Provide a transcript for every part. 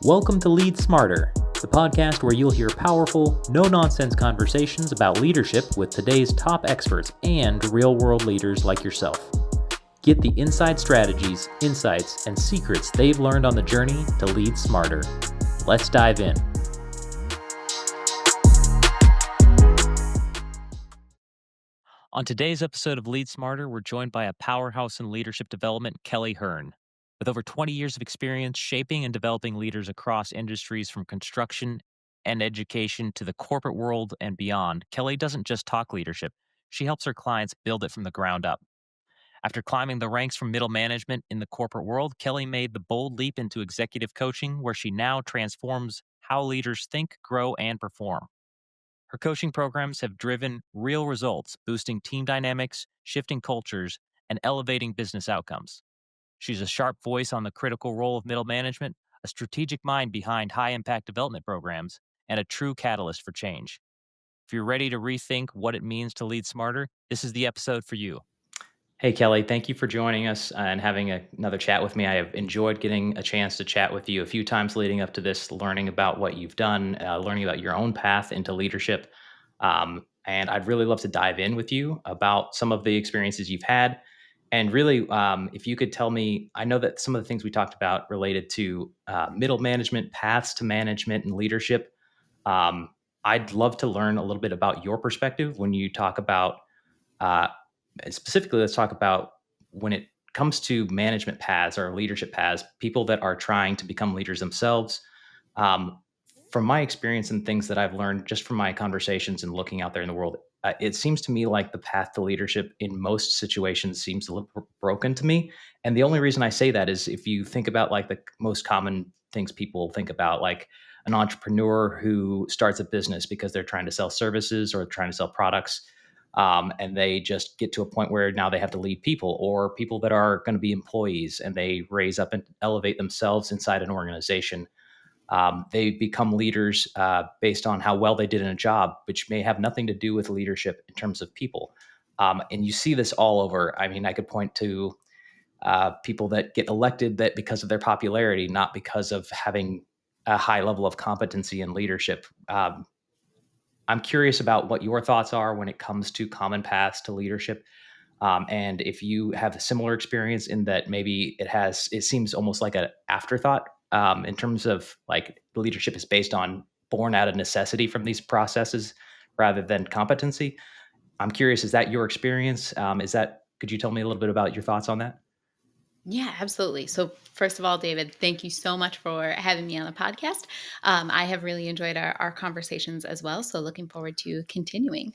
Welcome to Lead Smarter, the podcast where you'll hear powerful, no-nonsense conversations about leadership with today's top experts and real-world leaders like yourself. Get the inside strategies, insights, and secrets they've learned on the journey to lead smarter. Let's dive in. On today's episode of Lead Smarter, we're joined by a powerhouse in leadership development, Kelly Hirn. With over 20 years of experience shaping and developing leaders across industries from construction and education to the corporate world and beyond, Kelly doesn't just talk leadership. She helps her clients build it from the ground up. After climbing the ranks from middle management in the corporate world, Kelly made the bold leap into executive coaching, where she now transforms how leaders think, grow, and perform. Her coaching programs have driven real results, boosting team dynamics, shifting cultures, and elevating business outcomes. She's a sharp voice on the critical role of middle management, a strategic mind behind high-impact development programs, and a true catalyst for change. If you're ready to rethink what it means to lead smarter, this is the episode for you. Hey, Kelly, thank you for joining us and having another chat with me. I have enjoyed getting a chance to chat with you a few times leading up to this, learning about what you've done, learning about your own path into leadership. And I'd really love to dive in with you about some of the experiences you've had. And really, if you could tell me, I know that some of the things we talked about related to middle management, paths to management, and leadership. Um, I'd love to learn a little bit about your perspective when you talk about, uh, specifically, let's talk about when it comes to management paths or leadership paths, people that are trying to become leaders themselves. Um, from my experience and things that I've learned just from my conversations and looking out there in the world, it seems to me like the path to leadership in most situations seems a little broken to me. And the only reason I say that is if you think about like the most common things people think about, like an entrepreneur who starts a business because they're trying to sell services or trying to sell products. And they just get to a point where now they have to lead people, or people that are going to be employees and they raise up and elevate themselves inside an organization. They become leaders based on how well they did in a job, which may have nothing to do with leadership in terms of people. And you see this all over. I mean, I could point to people that get elected that because of their popularity, not because of having a high level of competency in leadership. I'm curious about what your thoughts are when it comes to common paths to leadership. And if you have a similar experience in that maybe it seems almost like an afterthought in terms of like leadership is based on born out of necessity from these processes rather than competency. I'm curious, is that your experience? Could you tell me a little bit about your thoughts on that? Yeah, absolutely. So, first of all, David, thank you so much for having me on the podcast. I have really enjoyed our conversations as well. So, looking forward to continuing.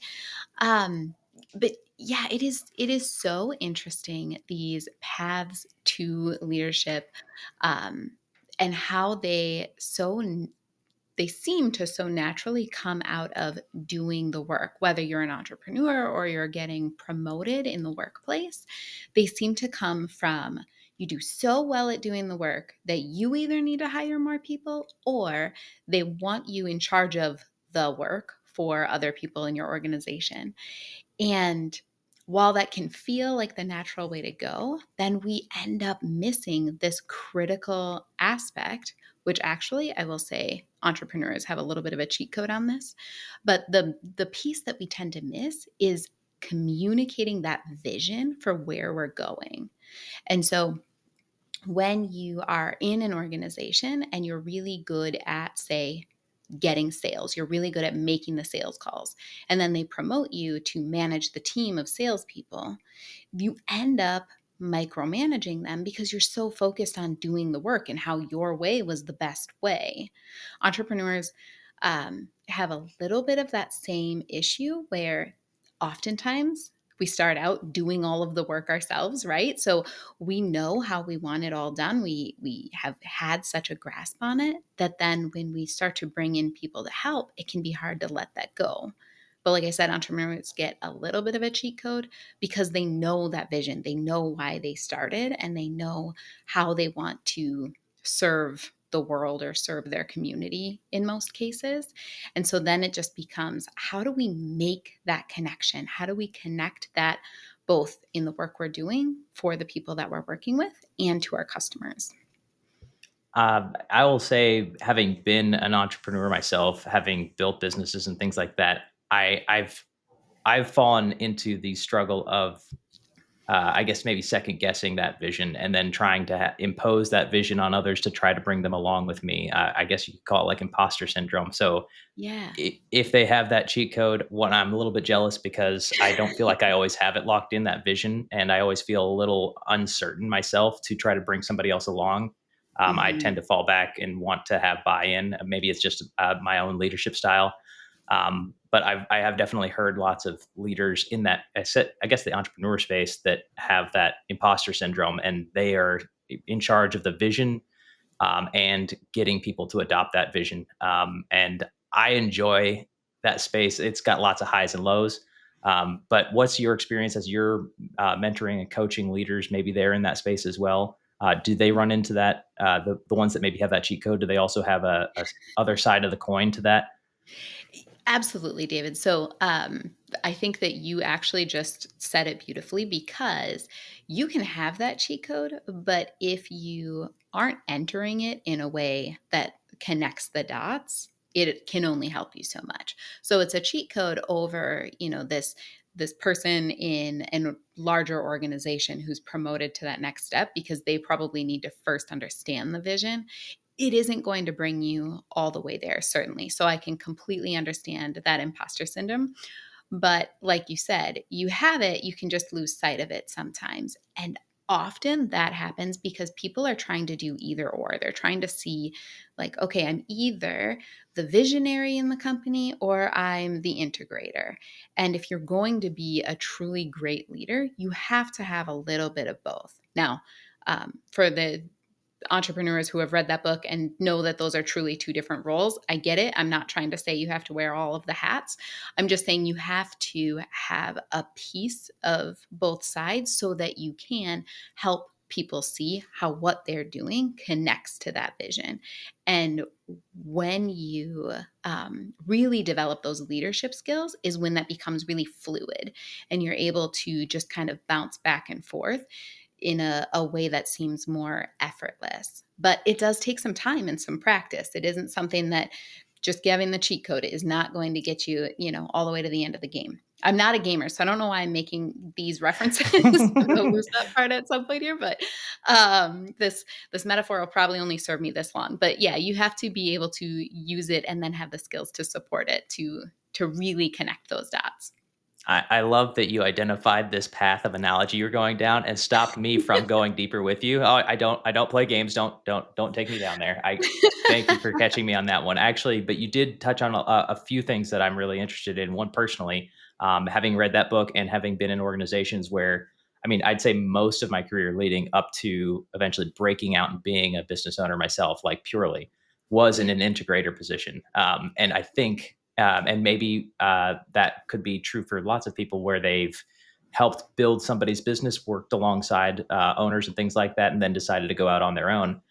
But yeah, it is so interesting, these paths to leadership, um, and how they seem to so naturally come out of doing the work. Whether you're an entrepreneur or you're getting promoted in the workplace, they seem to come from you do so well at doing the work that you either need to hire more people or they want you in charge of the work for other people in your organization. And while that can feel like the natural way to go, then we end up missing this critical aspect, which actually I will say entrepreneurs have a little bit of a cheat code on this. But the piece that we tend to miss is communicating that vision for where we're going. And so when you are in an organization and you're really good at, say, getting sales, you're really good at making the sales calls, and then they promote you to manage the team of salespeople, you end up micromanaging them because you're so focused on doing the work and how your way was the best way. Entrepreneurs have a little bit of that same issue where oftentimes we start out doing all of the work ourselves, right? So we know how we want it all done. We have had such a grasp on it that then when we start to bring in people to help, it can be hard to let that go. But like I said, entrepreneurs get a little bit of a cheat code because they know that vision. They know why they started and they know how they want to serve the world or serve their community in most cases. And so then it just becomes, how do we make that connection? How do we connect that both in the work we're doing for the people that we're working with and to our customers? I will say, having been an entrepreneur myself, having built businesses and things like that, I've fallen into the struggle of, I guess, maybe second guessing that vision and then trying to impose that vision on others to try to bring them along with me. I guess you could call it like imposter syndrome. So Yeah. if they have that cheat code, one, I'm a little bit jealous because I don't feel like I always have it locked in, that vision, and I always feel a little uncertain myself to try to bring somebody else along. I tend Mhm. to fall back and want to have buy-in. Maybe it's just my own leadership style. But I have definitely heard lots of leaders in that, I guess, the entrepreneur space that have that imposter syndrome, and they are in charge of the vision, and getting people to adopt that vision. And I enjoy that space. It's got lots of highs and lows. But what's your experience as you're mentoring and coaching leaders? Maybe they're in that space as well. Do they run into that? The ones that maybe have that cheat code, do they also have a other side of the coin to that? Absolutely, David. So I think that you actually just said it beautifully because you can have that cheat code, but if you aren't entering it in a way that connects the dots, it can only help you so much. So it's a cheat code over, this person in a larger organization who's promoted to that next step because they probably need to first understand the vision. It isn't going to bring you all the way there, certainly. So I can completely understand that imposter syndrome. But like you said, you have it, you can just lose sight of it sometimes. And often that happens because people are trying to do either or. They're trying to see, like, okay, I'm either the visionary in the company or I'm the integrator. And if you're going to be a truly great leader, you have to have a little bit of both. Now, for the entrepreneurs who have read that book and know that those are truly two different roles. I get it. I'm not trying to say you have to wear all of the hats. I'm just saying you have to have a piece of both sides so that you can help people see how what they're doing connects to that vision. And when you really develop those leadership skills, is when that becomes really fluid and you're able to just kind of bounce back and forth in a way that seems more effortless. But it does take some time and some practice. It isn't something that just giving the cheat code is not going to get you, all the way to the end of the game. I'm not a gamer, so I don't know why I'm making these references. I'm gonna lose that part at some point here, but this metaphor will probably only serve me this long. But yeah, you have to be able to use it and then have the skills to support it to really connect those dots. I love that you identified this path of analogy you're going down and stopped me from going deeper with you. Oh, I don't play games. Don't take me down there. I thank you for catching me on that one. Actually, but you did touch on a few things that I'm really interested in. One, personally, having read that book and having been in organizations where, I mean, I'd say most of my career leading up to eventually breaking out and being a business owner myself, like purely, was in Yeah. an integrator position. And I think, and maybe that could be true for lots of people where they've helped build somebody's business, worked alongside owners and things like that, and then decided to go out on their own.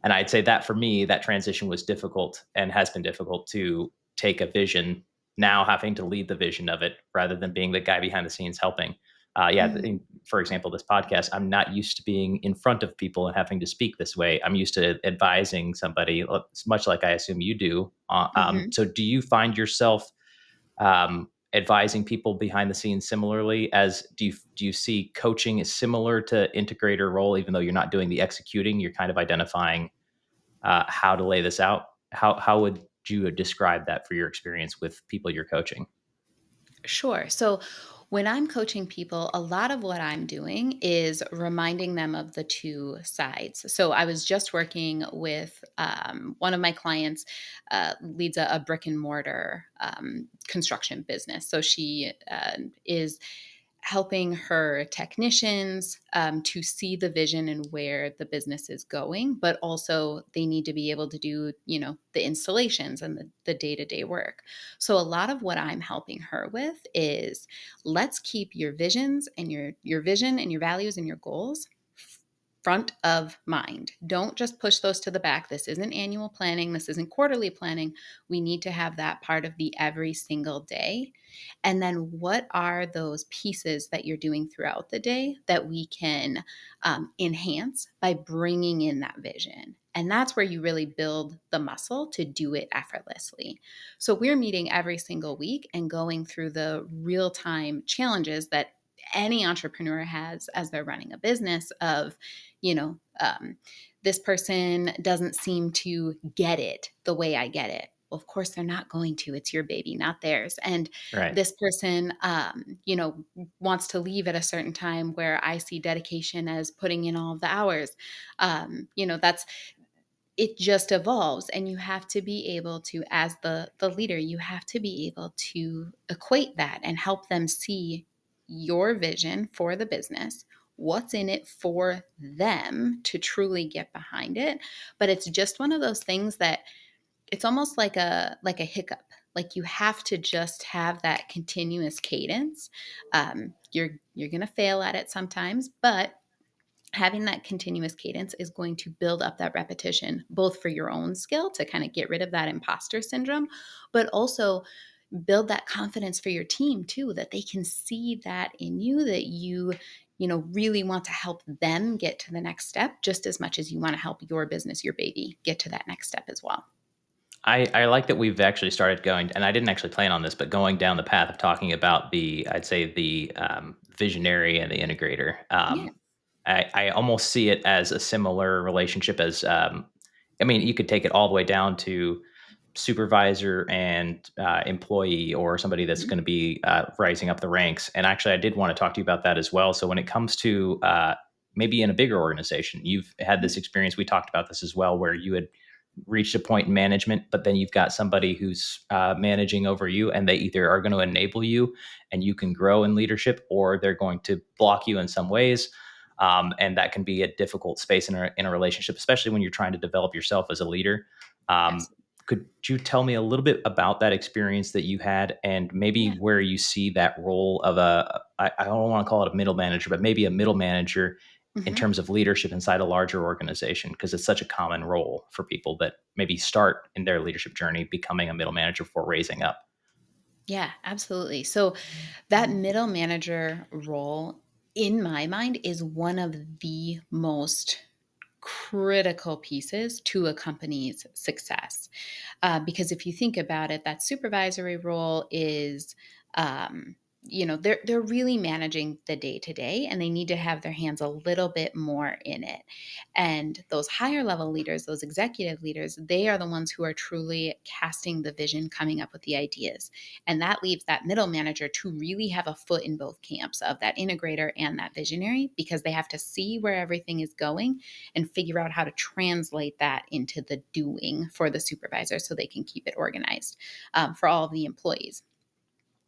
And I'd say that for me, that transition was difficult and has been difficult to take a vision, now having to lead the vision of it rather than being the guy behind the scenes helping. Mhm. For example, this podcast, I'm not used to being in front of people and having to speak this way. I'm used to advising somebody, much like I assume you do. Mhm. So, do you find yourself advising people behind the scenes similarly? As do you see coaching is similar to integrator role, even though you're not doing the executing, you're kind of identifying how to lay this out? How would you describe that for your experience with people you're coaching? Sure. So when I'm coaching people, a lot of what I'm doing is reminding them of the two sides. So I was just working with one of my clients, leads a brick and mortar construction business. So she is helping her technicians to see the vision and where the business is going, but also they need to be able to do, the installations and the day-to-day work. So a lot of what I'm helping her with is, let's keep your visions and your vision and your values and your goals front of mind. Don't just push those to the back. This isn't annual planning. This isn't quarterly planning. We need to have that part of the every single day. And then what are those pieces that you're doing throughout the day that we can enhance by bringing in that vision? And that's where you really build the muscle to do it effortlessly. So we're meeting every single week and going through the real time challenges that any entrepreneur has as they're running a business of, you know, this person doesn't seem to get it the way I get it. Well, of course, they're not going to. It's your baby, not theirs. And Right. this person, wants to leave at a certain time where I see dedication as putting in all of the hours. That's it just evolves, and you have to be able to, as the leader, you have to be able to equate that and help them see your vision for the business, what's in it for them to truly get behind it. But it's just one of those things that it's almost like a hiccup. Like, you have to just have that continuous cadence. You're going to fail at it sometimes, but having that continuous cadence is going to build up that repetition, both for your own skill to kind of get rid of that imposter syndrome, but also build that confidence for your team too, that they can see that in you, that you really want to help them get to the next step just as much as you want to help your business, your baby, get to that next step as well. I like that we've actually started going, and I didn't actually plan on this, but going down the path of talking about I'd say the visionary and the integrator. Yeah. I almost see it as a similar relationship as, I mean, you could take it all the way down to supervisor and employee, or somebody that's Mhm. going to be rising up the ranks. And actually, I did want to talk to you about that as well. So when it comes to maybe in a bigger organization, you've had this experience. We talked about this as well, where you had reached a point in management, but then you've got somebody who's managing over you, and they either are going to enable you and you can grow in leadership, or they're going to block you in some ways. And that can be a difficult space in a relationship, especially when you're trying to develop yourself as a leader. Um, Absolutely. could you tell me a little bit about that experience that you had, and maybe Yeah. where you see that role of I don't want to call it a middle manager, but maybe a middle manager in Mhm. terms of leadership inside a larger organization, because it's such a common role for people that maybe start in their leadership journey becoming a middle manager before raising up. Yeah, absolutely. So that middle manager role, in my mind, is one of the most critical pieces to a company's success. Because if you think about it, that supervisory role is, um, they're really managing the day to day, and they need to have their hands a little bit more in it. And those higher level leaders, those executive leaders, they are the ones who are truly casting the vision, coming up with the ideas. And that leaves that middle manager to really have a foot in both camps of that integrator and that visionary, because they have to see where everything is going and figure out how to translate that into the doing for the supervisor so they can keep it organized for all of the employees.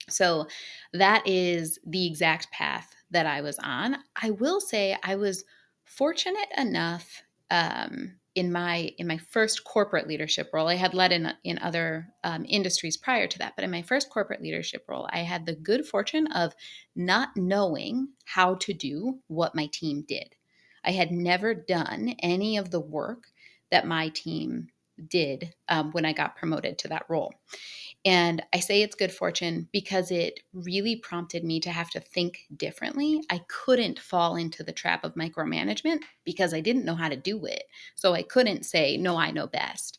So that is the exact path that I was on. I will say I was fortunate enough in my first corporate leadership role. I had led in other industries prior to that, but in my first corporate leadership role, I had the good fortune of not knowing how to do what my team did. I had never done any of the work that my team did when I got promoted to that role. And I say it's good fortune because it really prompted me to have to think differently. I couldn't fall into the trap of micromanagement because I didn't know how to do it. So I couldn't say, no, I know best.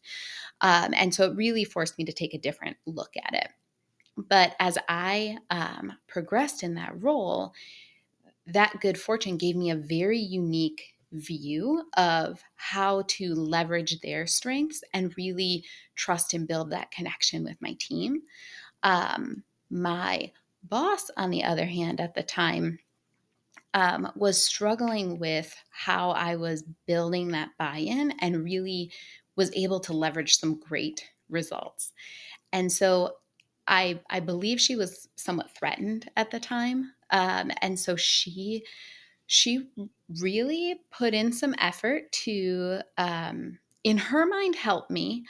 And so it really forced me to take a different look at it. But as I progressed in that role, that good fortune gave me a very unique view of how to leverage their strengths and really trust and build that connection with my team. My boss, on the other hand, at the time, was struggling with how I was building that buy in and really was able to leverage some great results. And so I believe she was somewhat threatened at the time. And so she really put in some effort to, in her mind, help me.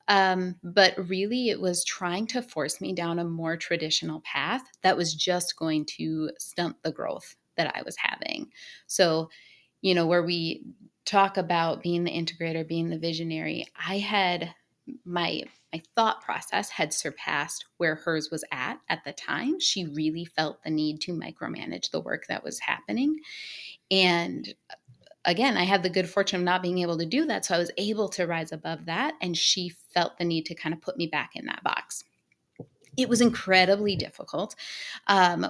But really, it was trying to force me down a more traditional path that was just going to stunt the growth that I was having. So where we talk about being the integrator, being the visionary, I had my thought process had surpassed where hers was at the time. She really felt the need to micromanage the work that was happening. And again, I had the good fortune of not being able to do that. So I was able to rise above that. And she felt the need to kind of put me back in that box. It was incredibly difficult.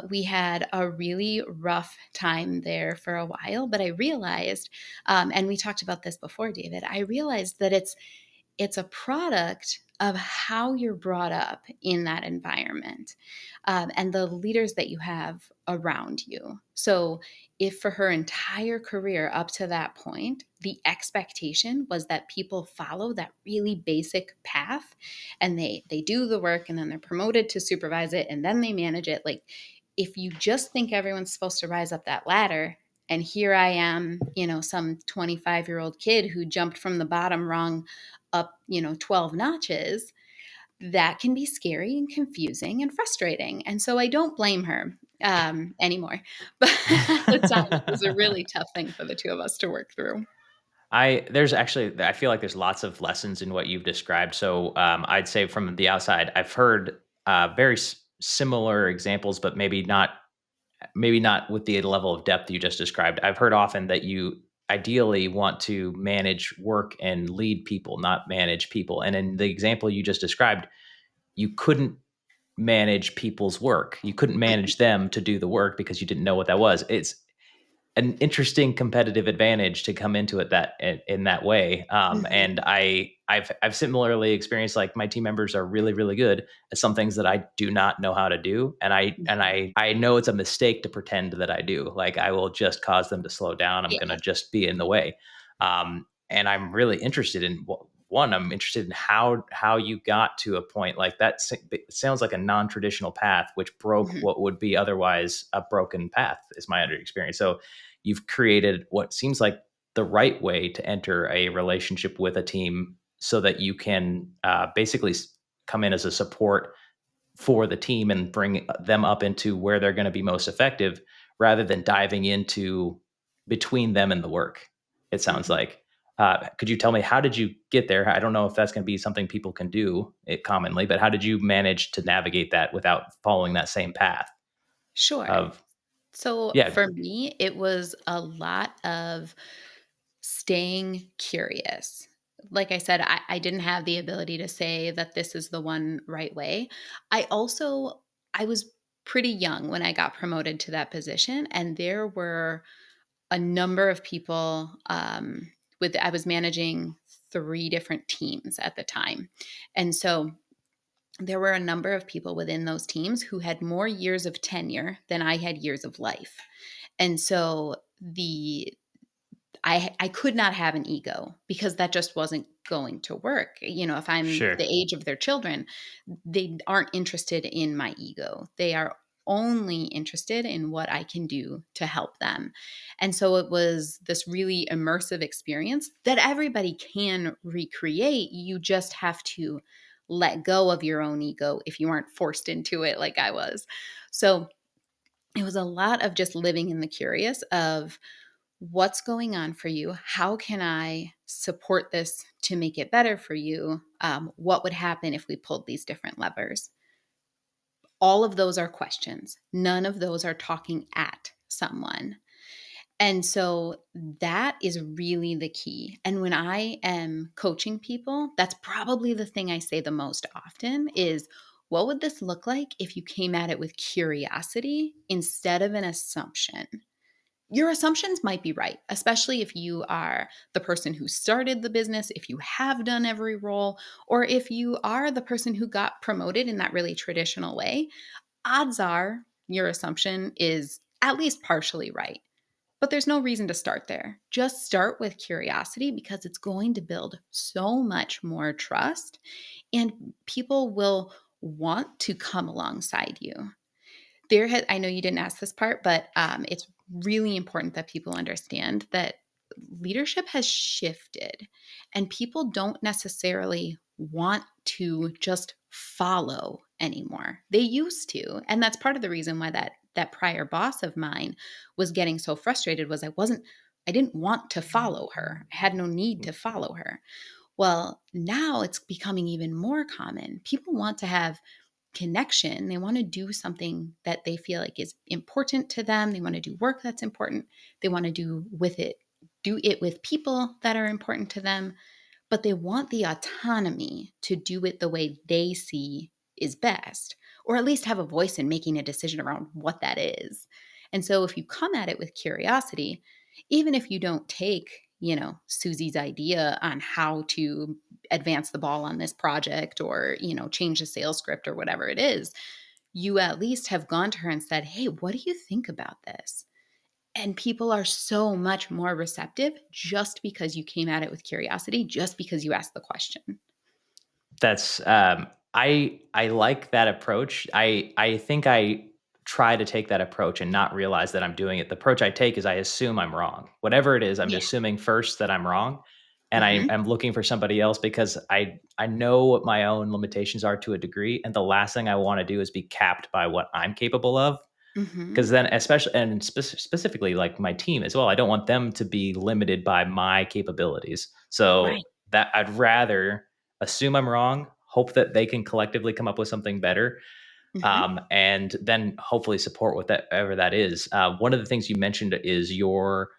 We had a really rough time there for a while, but I realized, and we talked about this before, David, I realized that it's a product of how you're brought up in that environment, and the leaders that you have around you. So, if for her entire career up to that point, the expectation was that people follow that really basic path and they do the work and then they're promoted to supervise it and then they manage it. Like, if you just think everyone's supposed to rise up that ladder, and here I am, some 25-year-old kid who jumped from the bottom rung up, 12 notches, that can be scary and confusing and frustrating. And so I don't blame her anymore. But at the time, it was a really tough thing for the two of us to work through. I feel like there's lots of lessons in what you've described. So I'd say from the outside, I've heard very similar examples, but maybe not with the level of depth you just described. I've heard often that you ideally want to manage work and lead people, not manage people. And in the example you just described, you couldn't manage people's work. You couldn't manage them to do the work because you didn't know what that was. It's an interesting competitive advantage to come into it that in that way. Mhm. And I've similarly experienced like my team members are really really good at some things that I do not know how to do, and I know it's a mistake to pretend that I do. Like I will just cause them to slow down. I'm gonna Yeah. just be in the way. And I'm really interested in one. I'm interested in how you got to a point like that. It sounds like a non-traditional path, which broke Mhm. what would be otherwise a broken path, is my under experience. So you've created what seems like the right way to enter a relationship with a team so that you can basically come in as a support for the team and bring them up into where they're going to be most effective rather than diving into between them and the work. It sounds Mhm. like. Could you tell me how did you get there? I don't know if that's going to be something people can do it commonly, but how did you manage to navigate that without following that same path Sure. of So yeah, for me, it was a lot of staying curious. Like I said, I didn't have the ability to say that this is the one right way. I was pretty young when I got promoted to that position, and there were a number of people with I was managing three different teams at the time. And so there were a number of people within those teams who had more years of tenure than I had years of life. And so I could not have an ego because that just wasn't going to work. If I'm sure. the age of their children, they aren't interested in my ego. They are only interested in what I can do to help them. And so it was this really immersive experience that everybody can recreate. You just have to let go of your own ego if you aren't forced into it like I was. So it was a lot of just living in the curious of what's going on for you? How can I support this to make it better for you? What would happen if we pulled these different levers? All of those are questions. None of those are talking at someone. And so that is really the key. And when I am coaching people, that's probably the thing I say the most often is what would this look like if you came at it with curiosity instead of an assumption? Your assumptions might be right, especially if you are the person who started the business, if you have done every role, or if you are the person who got promoted in that really traditional way. Odds are your assumption is at least partially right. But there's no reason to start there. Just start with curiosity because it's going to build so much more trust and people will want to come alongside you. I know you didn't ask this part, but it's really important that people understand that leadership has shifted and people don't necessarily want to just follow anymore. They used to, and that's part of the reason why that prior boss of mine was getting so frustrated was I didn't want to follow her. I had no need to follow her. Well, now it's becoming even more common. People want to have connection. They want to do something that they feel like is important to them. They want to do work that's important. They want to do it with people that are important to them, but they want the autonomy to do it the way they see is best, or at least have a voice in making a decision around what that is. And so if you come at it with curiosity, even if you don't take, Susie's idea on how to advance the ball on this project or, change the sales script or whatever it is, you at least have gone to her and said, "Hey, what do you think about this?" And people are so much more receptive just because you came at it with curiosity, just because you asked the question. That's I like that approach. I think I try to take that approach and not realize that I'm doing it. The approach I take is I assume I'm wrong. Whatever it is, I'm Yeah. assuming first that I'm wrong, and Mhm. I'm looking for somebody else because I know what my own limitations are to a degree, and the last thing I want to do is be capped by what I'm capable of. Because Mhm. then, especially and specifically, like my team as well, I don't want them to be limited by my capabilities. So Right. that I'd rather assume I'm wrong, hope that they can collectively come up with something better, Mhm. and then hopefully support whatever that is. One of the things you mentioned is your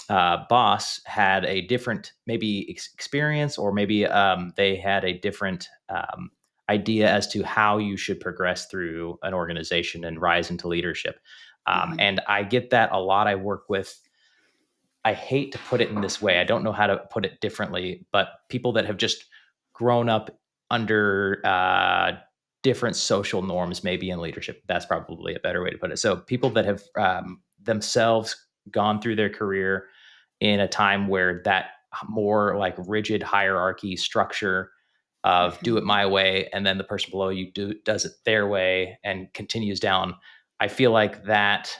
boss had a different maybe experience, or maybe they had a different idea as to how you should progress through an organization and rise into leadership. Mhm. And I get that a lot. I work with, I hate to put it in this way, I don't know how to put it differently, but people that have just grown up under different social norms, maybe in leadership. That's probably a better way to put it. So people that have themselves gone through their career in a time where that more like rigid hierarchy structure of do it Mhm. my way, and then the person below you does it their way and continues down. I feel like that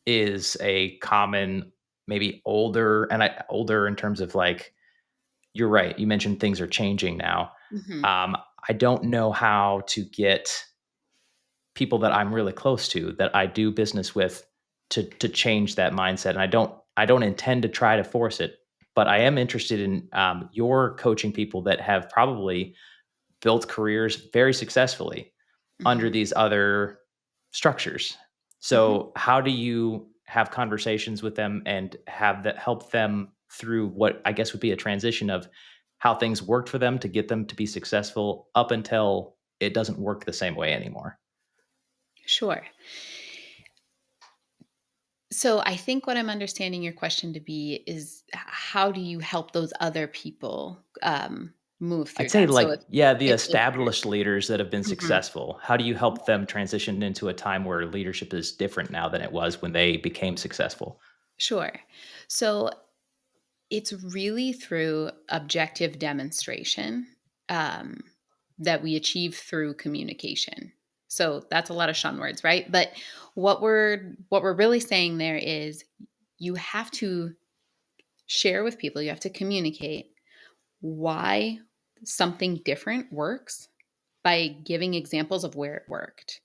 is a common, maybe older, and older in terms of like, you're right, you mentioned things are changing now. Mhm. um, I don't know how to get people that I'm really close to, that I do business with, to change that mindset. And I don't intend to try to force it, but I am interested in your coaching people that have probably built careers very successfully under Mhm. these other structures. Mhm. So how do you have conversations with them and have that help them through what I guess would be a transition of how things worked for them to get them to be successful up until it doesn't work the same way anymore? Sure. So I think what I'm understanding your question to be is how do you help those other people move I'd through say, that? So like, yeah, the if like established leaders that have been Mhm. successful, how do you help them transition into a time where leadership is different now than it was when they became successful? Sure. So it's really through objective demonstration um, that we achieve through communication. So that's a lot of shun words, right? But what we're really saying there is you have to share with people, you have to communicate why something different works by giving examples of where it worked.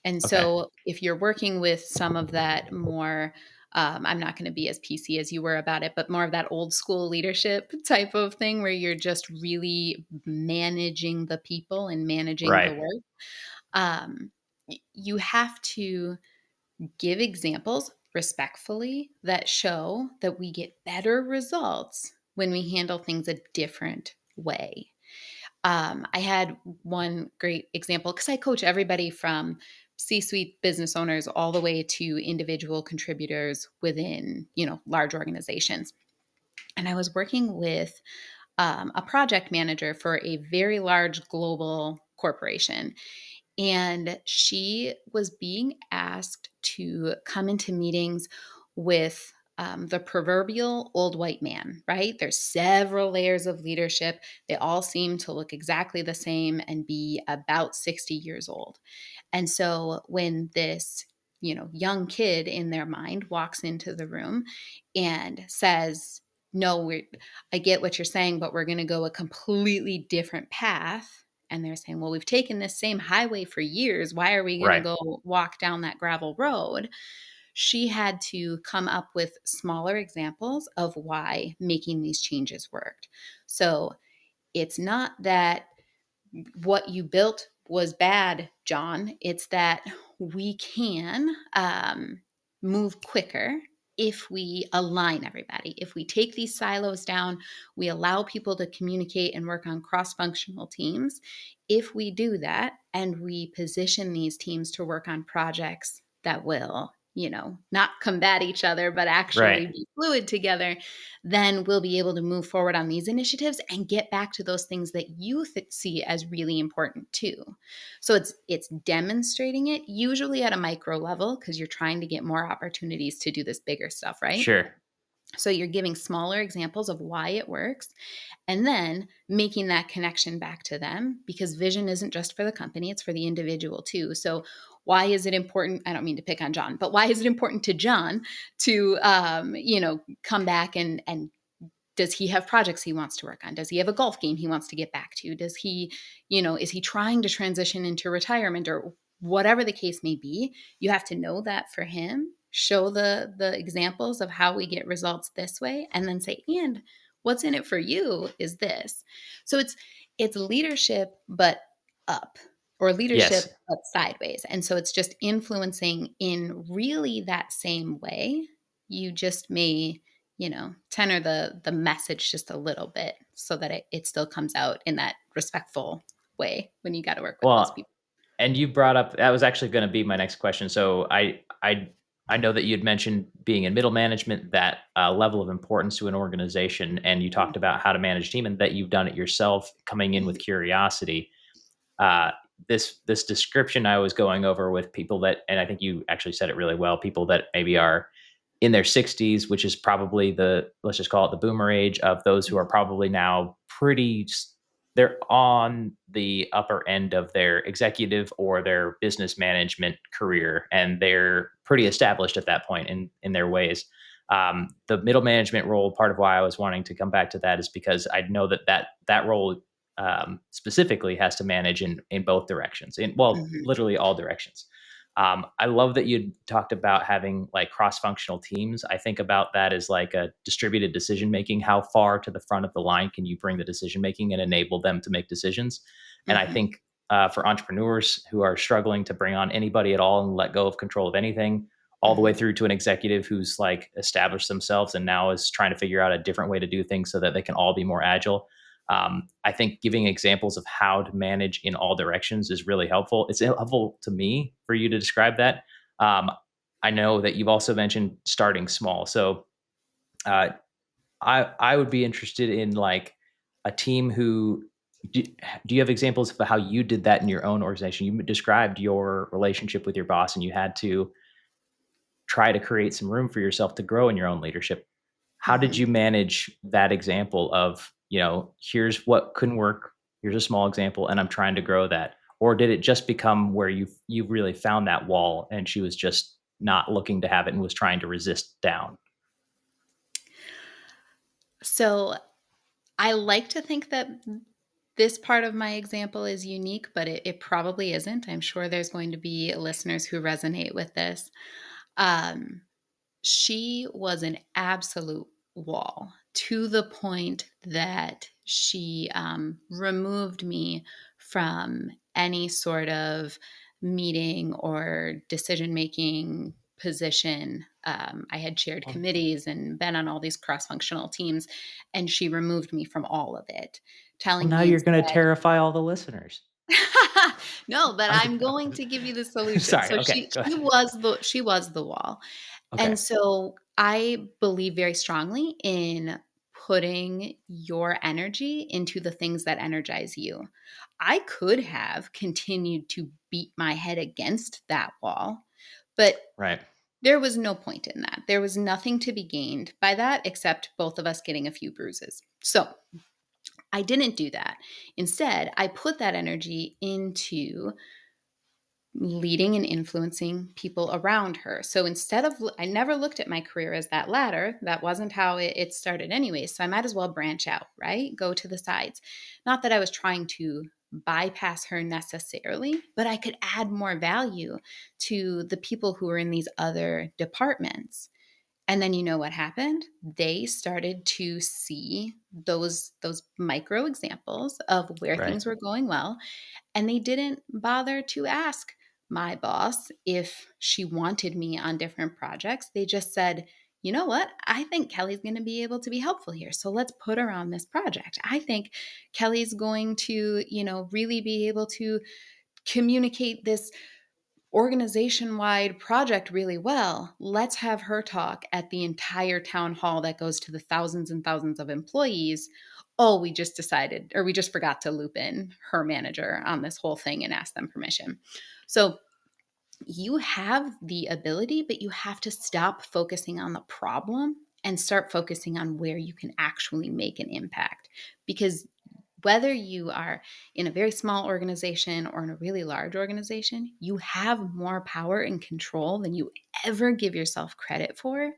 And Okay. so if you're working with some of that more, I'm not going to be as PC as you were about it, but more of that old school leadership type of thing where you're just really managing the people and managing the Right. work, you have to give examples respectfully that show that we get better results when we handle things a different way. I had one great example because I coach everybody from C-suite business owners all the way to individual contributors within, large organizations. And I was working with a project manager for a very large global corporation. And she was being asked to come into meetings with the proverbial old white man, right? There's several layers of leadership. They all seem to look exactly the same and be about 60 years old. And so when this, young kid in their mind walks into the room and says, "No, I get what you're saying, but we're going to go a completely different path." And they're saying, "Well, we've taken this same highway for years. Why are we going to Right. go walk down that gravel road?" she had to come up with smaller examples of why making these changes worked. So it's not that what you built was bad, John. It's that we can move quicker if we align everybody. If we take these silos down, we allow people to communicate and work on cross functional teams. If we do that and we position these teams to work on projects that will, not combat each other, but actually Right. be fluid together, then we'll be able to move forward on these initiatives and get back to those things that you see as really important too. So it's demonstrating it usually at a micro level because you're trying to get more opportunities to do this bigger stuff, right? Sure. So you're giving smaller examples of why it works and then making that connection back to them because vision isn't just for the company, it's for the individual too. So why is it important? I don't mean to pick on John, but why is it important to John to come back and does he have projects he wants to work on? Does he have a golf game he wants to get back to? Does he, is he trying to transition into retirement or whatever the case may be? You have to know that for him, show the examples of how we get results this way, and then say, and what's in it for you is this. So it's leadership, but up or leadership, Yes. but sideways. And so it's just influencing in really that same way. You just may tenor the message just a little bit so that it still comes out in that respectful way when you got to work with those Well, people. and you brought up that was actually gonna be my next question. So I know that you had mentioned being in middle management, that, level of importance to an organization, and you talked about how to manage team and that you've done it yourself coming in with Mhm, curiosity. Uh, this description I was going over with people that and I think you actually said it really well, people that maybe are in their 60s, which is probably the let's just call it the boomer age of those who are mhm, probably now they're on the upper end of their executive or their business management career, and they're pretty established at that point in their ways. The middle management role, part of why I was wanting to come back to that is because I know that role specifically has to manage in both directions, in mhm, literally all directions. I love that you talked about having like cross-functional teams. I think about that as like a distributed decision making. How far to the front of the line can you bring the decision making and enable them to make decisions? And I mhm, think for entrepreneurs who are struggling to bring on anybody at all and let go of control of anything, all the way mhm, through to an executive who's like established themselves and now is trying to figure out a different way to do things so that they can all be more agile. I think giving examples of how to manage in all directions is really helpful. It's helpful to me for you to describe that. Um, I know that you've also mentioned starting small. So uh, I would be interested in like a team who do, do you have examples of how you did that in your own organization? You described your relationship with your boss and you had to try to create some room for yourself to grow in your own leadership. How did mhm. you manage that example of, here's what couldn't work, here's a small example, and I'm trying to grow that? Or did it just become where you really found that wall and she was just not looking to have it and was trying to resist down? So I like to think that this part of my example is unique, but it probably isn't. I'm sure there's going to be listeners who resonate with this. Um, She was an absolute wall to the point that she removed me from any sort of meeting or decision making position. I had chaired Well committees and been on all these cross functional teams, and she removed me from all of it, telling now me you're gonna instead, terrify all the listeners. no, but I'm just I'm going to give you the solution. sorry, So okay, she go she ahead. was the wall. And Okay, so I believe very strongly in putting your energy into the things that energize you. I could have continued to beat my head against that wall, but right. there was no point in that. There was nothing to be gained by that except both of us getting a few bruises. So I didn't do that. Instead, I put that energy into leading and influencing people around her. So instead of, I never looked at my career as that ladder. That wasn't how it started anyway. So I might as well branch out, right? Go to the sides. Not that I was trying to bypass her necessarily, but I could add more value to the people who are in these other departments. And then you know what happened? They started to see those micro examples of where Right. things were going well, and they didn't bother to ask my boss if she wanted me on different projects. They just said, you know what? I think Kelly's going to be able to be helpful here. So let's put her on this project. I think Kelly's going to, really be able to communicate this organization wide project really well. Let's have her talk at the entire town hall that goes to the thousands and thousands of employees. Oh, we just decided, or we just forgot to loop in her manager on this whole thing and ask them permission. So you have the ability, but you have to stop focusing on the problem and start focusing on where you can actually make an impact. Because whether you are in a very small organization or in a really large organization, you have more power and control than you ever give yourself credit for.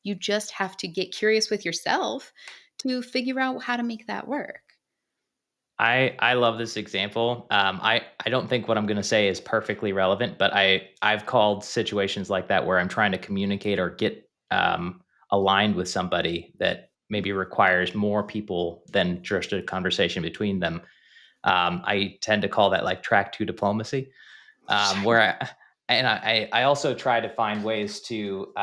You just have to get curious with yourself to figure out how to make that work. I love this example. I don't think what I'm going to say is perfectly relevant, but I've called situations like that where I'm trying to communicate or get aligned with somebody that maybe requires more people than just a conversation between them. I tend to call that like track two diplomacy, Sure. where I also try to find ways to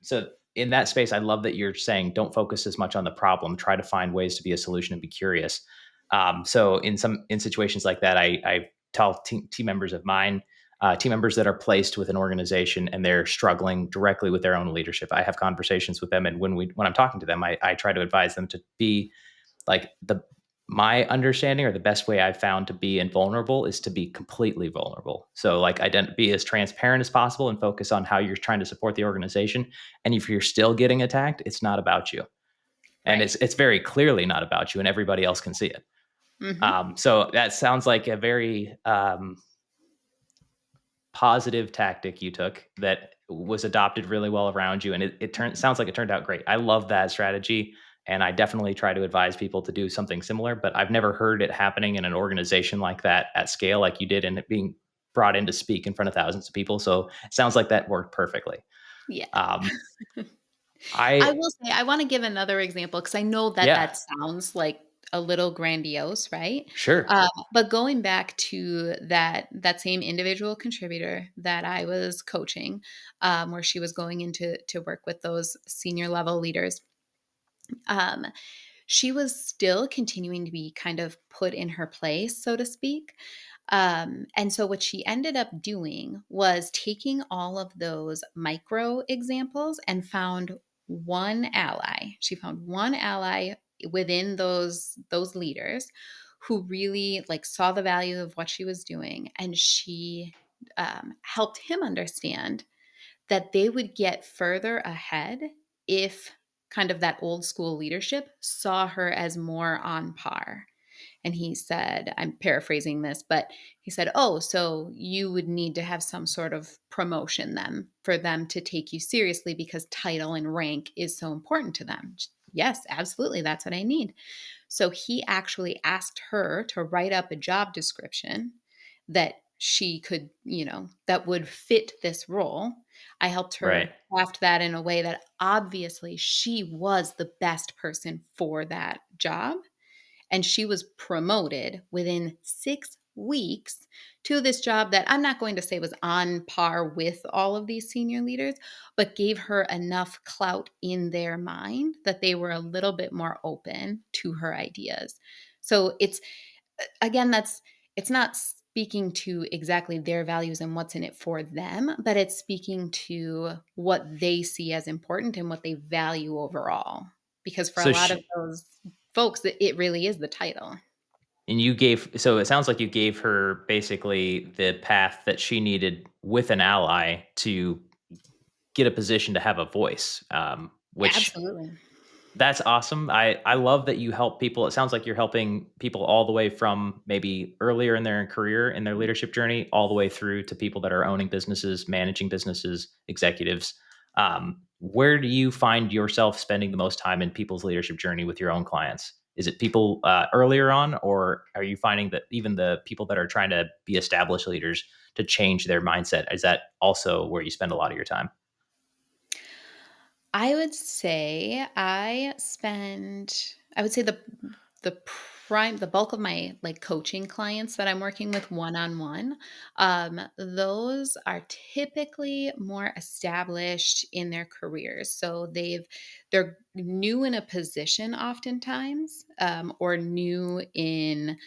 so in that space, I love that you're saying don't focus as much on the problem, try to find ways to be a solution and be curious. So in situations like that, I tell team members of mine, team members that are placed with an organization and they're struggling directly with their own leadership. I have conversations with them, and when I'm talking to them, I try to advise them to be like the my understanding or the best way I've found to be invulnerable is to be completely vulnerable. So like be as transparent as possible and focus on how you're trying to support the organization. And if you're still getting attacked, it's not about you. And Right. it's very clearly not about you and everybody else can see it. Hmm. So that sounds like a very positive tactic you took that was adopted really well around you, and sounds like it turned out great. I love that strategy, and I definitely try to advise people to do something similar, but I've never heard it happening in an organization like that at scale like you did, and it being brought in to speak in front of thousands of people. So it sounds like that worked perfectly. Yeah. um, I I will say, I want to give another example because I know that Yeah, that sounds like a little grandiose, right? sure. But going back to that same individual contributor that I was coaching, where she was going into to work with those senior level leaders, um, she was still continuing to be kind of put in her place, so to speak. And so what she ended up doing was taking all of those micro examples and found one ally. She found one ally within those leaders who really like saw the value of what she was doing, and she helped him understand that they would get further ahead if kind of that old school leadership saw her as more on par. And he said, I'm paraphrasing this, but he said, oh, so you would need to have some sort of promotion then for them to take you seriously because title and rank is so important to them. Yes, absolutely. That's what I need. So he actually asked her to write up a job description that she could, that would fit this role. I helped Right. her craft that in a way that obviously she was the best person for that job, and she was promoted within 6 weeks to this job that I'm not going to say was on par with all of these senior leaders, but gave her enough clout in their mind that they were a little bit more open to her ideas. So it's, again, it's not speaking to exactly their values and what's in it for them, but it's speaking to what they see as important and what they value overall. Because for a So lot of she those folks, it really is the title. and you gave so it sounds like you gave her basically the path that she needed with an ally to get a position to have a voice, which Absolutely. that's awesome. I love that you help people. It sounds like you're helping people all the way from maybe earlier in their career, in their leadership journey, all the way through to people that are owning businesses, managing businesses, executives. Where do you find yourself spending the most time in people's leadership journey with your own clients? Is it people earlier on, or are you finding that even the people that are trying to be established leaders to change their mindset, is that also where you spend a lot of your time? I would say the bulk of my, like, coaching clients that I'm working with one-on-one, those are typically more established in their careers. So they're new in a position oftentimes, or new in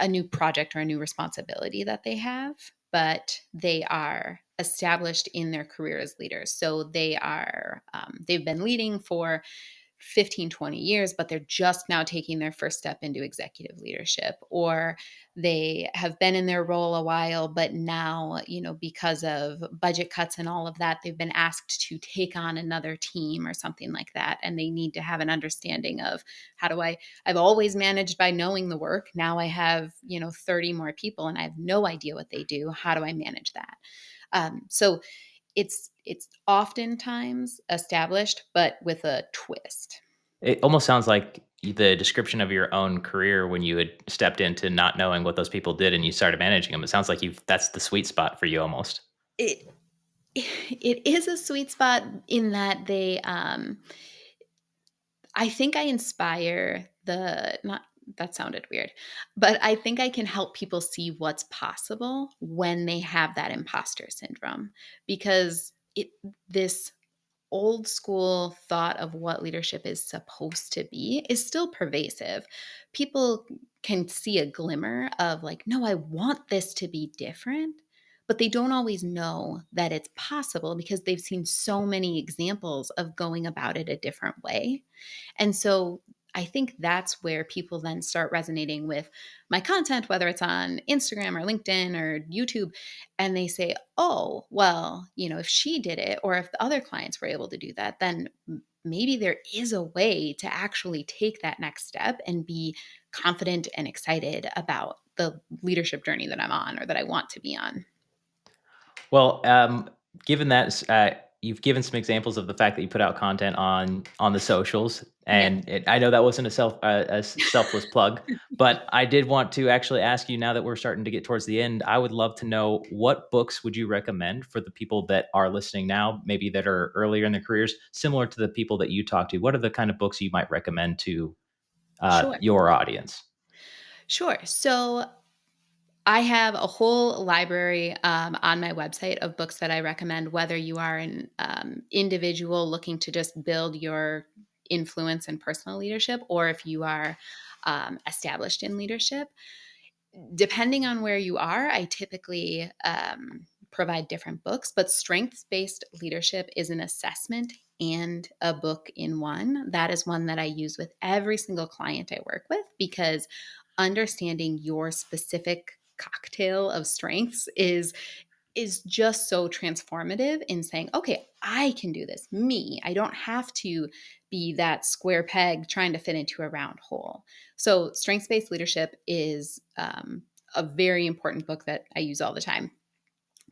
a new project or a new responsibility that they have, but they are established in their career as leaders. So they've been leading for 15, 20 years, but they're just now taking their first step into executive leadership, or they have been in their role a while, but now, because of budget cuts and all of that, they've been asked to take on another team or something like that. And they need to have an understanding of, I've always managed by knowing the work. Now I have, 30 more people and I have no idea what they do. How do I manage that? So it's oftentimes established, but with a twist. It almost sounds like the description of your own career when you had stepped into not knowing what those people did and you started managing them. It sounds like that's the sweet spot for you almost. It it is a sweet spot in that I think I inspire the not that sounded weird, but I think I can help people see what's possible when they have that imposter syndrome, because this old school thought of what leadership is supposed to be is still pervasive. People can see a glimmer of, like, no, I want this to be different, but they don't always know that it's possible because they've seen so many examples of going about it a different way. And so I think that's where people then start resonating with my content, whether it's on Instagram or LinkedIn or YouTube. And they say, oh, well, if she did it, or if the other clients were able to do that, then maybe there is a way to actually take that next step and be confident and excited about the leadership journey that I'm on or that I want to be on. Well, given that you've given some examples of the fact that you put out content on the socials, Yeah, and I know that wasn't a selfless plug, but I did want to actually ask you now that we're starting to get towards the end. I would love to know, what books would you recommend for the people that are listening now, maybe that are earlier in their careers, similar to the people that you talk to. What are the kind of books you might recommend to sure. your audience? Sure. So I have a whole library on my website of books that I recommend, whether you are an individual looking to just build your influence and personal leadership, or if you are established in leadership. Depending on where you are, I typically provide different books, but strengths based leadership is an assessment and a book in one. That is one that I use with every single client I work with, because understanding your specific cocktail of strengths is just so transformative in saying, okay, I can do this. Me, I don't have to be that square peg trying to fit into a round hole. So, strengths based leadership is a very important book that I use all the time.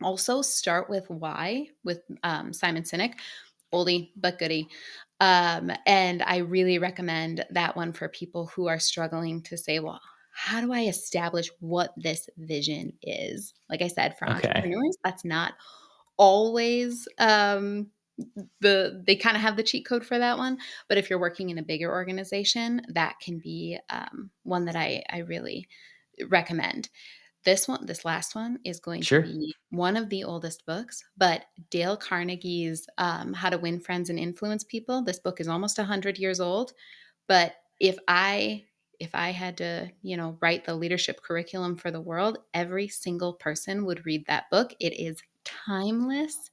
Also, Start with Why with Simon Sinek, oldie but goodie. And I really recommend that one for people who are struggling to say, well, how do I establish what this vision is? Like I said, for Okay. entrepreneurs, that's not always they kind of have the cheat code for that one. But if you're working in a bigger organization, that can be one that I really recommend. This last one is going to Sure. be one of the oldest books, but Dale Carnegie's How to Win Friends and Influence People. This book is almost 100 years old, but if I had to, write the leadership curriculum for the world, every single person would read that book. It is timeless,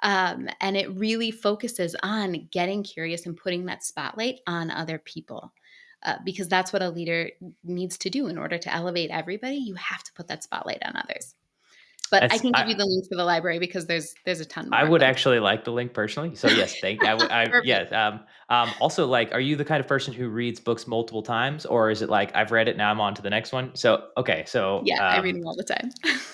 and it really focuses on getting curious and putting that spotlight on other people. Because that's what a leader needs to do in order to elevate everybody. You have to put that spotlight on others. But I That's can give you the link for the library because there's a ton I more of would them. actually like the link personally. So yes, I would Perfect. yes. Also, like, are you the kind of person who reads books multiple times, or is it like, I've read it, now I'm on to the next one? So okay, so Yeah, I read them all the time.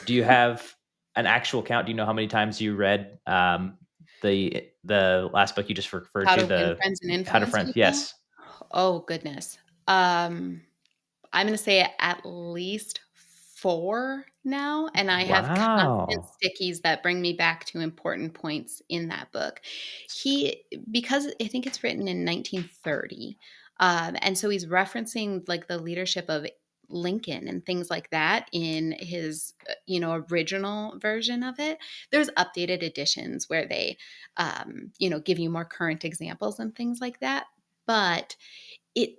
do you have an actual count? Do you know how many times you read the last book you just referred How to, to Win the Friends and How to Influence Friends? People? Yes. Oh, goodness. Um, I'm gonna say at least 4 now, and I have constant Wow. stickies that bring me back to important points in that book. He because I think it's written in 1930, and so he's referencing, like, the leadership of Lincoln and things like that in his, original version of it. There's updated editions where they, give you more current examples and things like that, but it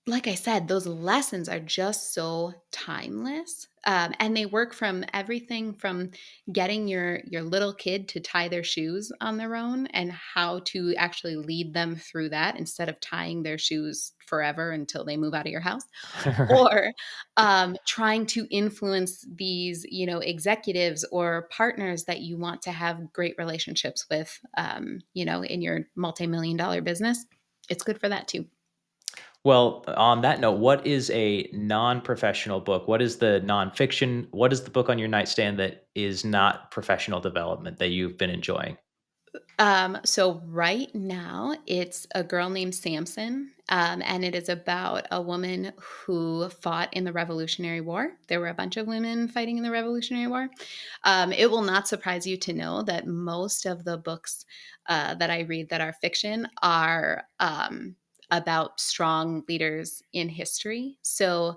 like I said, those lessons are just so timeless, and they work from everything from getting your little kid to tie their shoes on their own and how to actually lead them through that instead of tying their shoes forever until they move out of your house, Right. or trying to influence these, executives or partners that you want to have great relationships with, in your multi-million dollar business. It's good for that too. Well, on that note, what is a non-professional book? What is the nonfiction? What is the book on your nightstand that is not professional development that you've been enjoying? So right now it's a girl named Samson, and it is about a woman who fought in the Revolutionary War. There were a bunch of women fighting in the Revolutionary War. It will not surprise you to know that most of the books that I read that are fiction are about strong leaders in history. So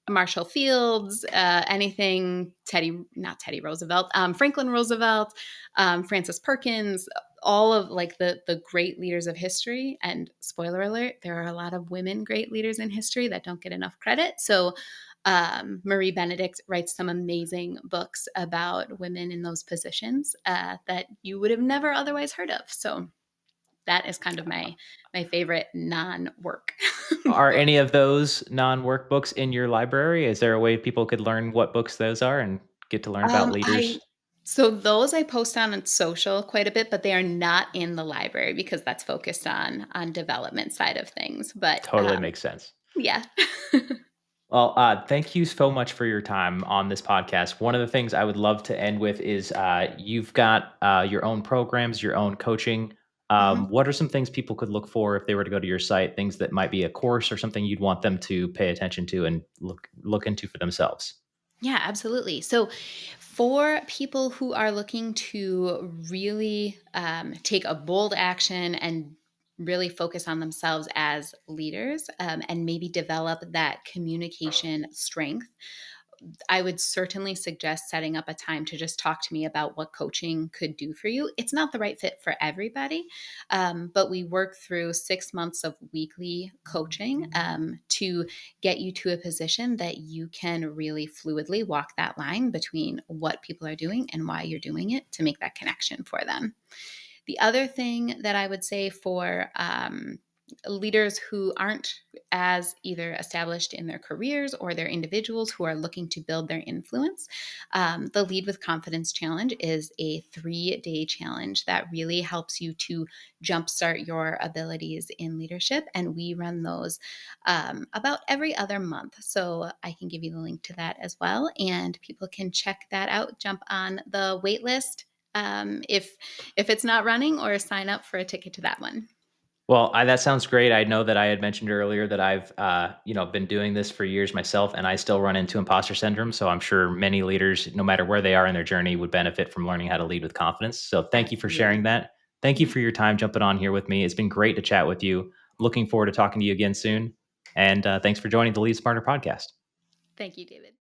Marshall Fields, anything not Teddy Roosevelt, Franklin Roosevelt, Francis Perkins, all of like the great leaders of history. And spoiler alert, there are a lot of women great leaders in history that don't get enough credit. So Marie Benedict writes some amazing books about women in those positions that you would have never otherwise heard of. So that is kind of my favorite non-work Are book. any of those non-work books in your library? Is there a way people could learn what books those are and get to learn about I leaders? so those I post on social quite a bit, but they are not in the library because that's focused on development side of things. But Totally makes sense. yeah. Well, thank you so much for your time on this podcast. One of the things I would love to end with is you've got your own programs, your own coaching. Mhm. What are some things people could look for if they were to go to your site? Things that might be a course or something you'd want them to pay attention to and look into for themselves. Yeah, absolutely. So, for people who are looking to really take a bold action and really focus on themselves as leaders and maybe develop that communication strength, I would certainly suggest setting up a time to just talk to me about what coaching could do for you. It's not the right fit for everybody, but we work through 6 months of weekly coaching to get you to a position that you can really fluidly walk that line between what people are doing and why you're doing it to make that connection for them. The other thing that I would say for leaders who aren't as either established in their careers or they're individuals who are looking to build their influence, the Lead with Confidence Challenge is a 3-day challenge that really helps you to jumpstart your abilities in leadership. And we run those about every other month. So I can give you the link to that as well. And people can check that out, jump on the wait list if it's not running, or sign up for a ticket to that one. Well, that sounds great. I know that I had mentioned earlier that I've, been doing this for years myself, and I still run into imposter syndrome. So I'm sure many leaders, no matter where they are in their journey, would benefit from learning how to lead with confidence. So thank you for sharing Absolutely. that. Thank you Yeah. for your time jumping on here with me. It's been great to chat with you. Looking forward to talking to you again soon. And thanks for joining the Lead Smarter podcast. Thank you, David.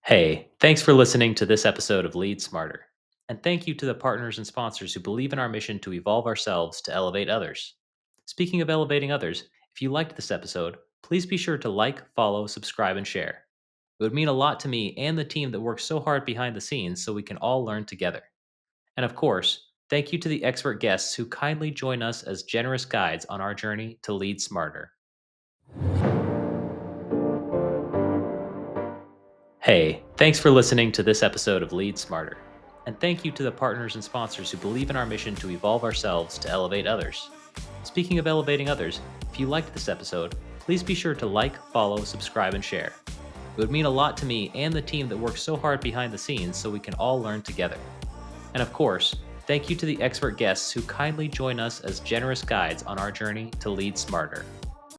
Hey, thanks for listening to this episode of Lead Smarter. And thank you to the partners and sponsors who believe in our mission to evolve ourselves to elevate others. Speaking of elevating others, if you liked this episode, please be sure to like, follow, subscribe, and share. It would mean a lot to me and the team that works so hard behind the scenes so we can all learn together. And of course, thank you to the expert guests who kindly join us as generous guides on our journey to lead smarter. Hey, thanks for listening to this episode of Lead Smarter. And thank you to the partners and sponsors who believe in our mission to evolve ourselves to elevate others. Speaking of elevating others, if you liked this episode, please be sure to like, follow, subscribe, and share. It would mean a lot to me and the team that works so hard behind the scenes so we can all learn together. And of course, thank you to the expert guests who kindly join us as generous guides on our journey to lead smarter.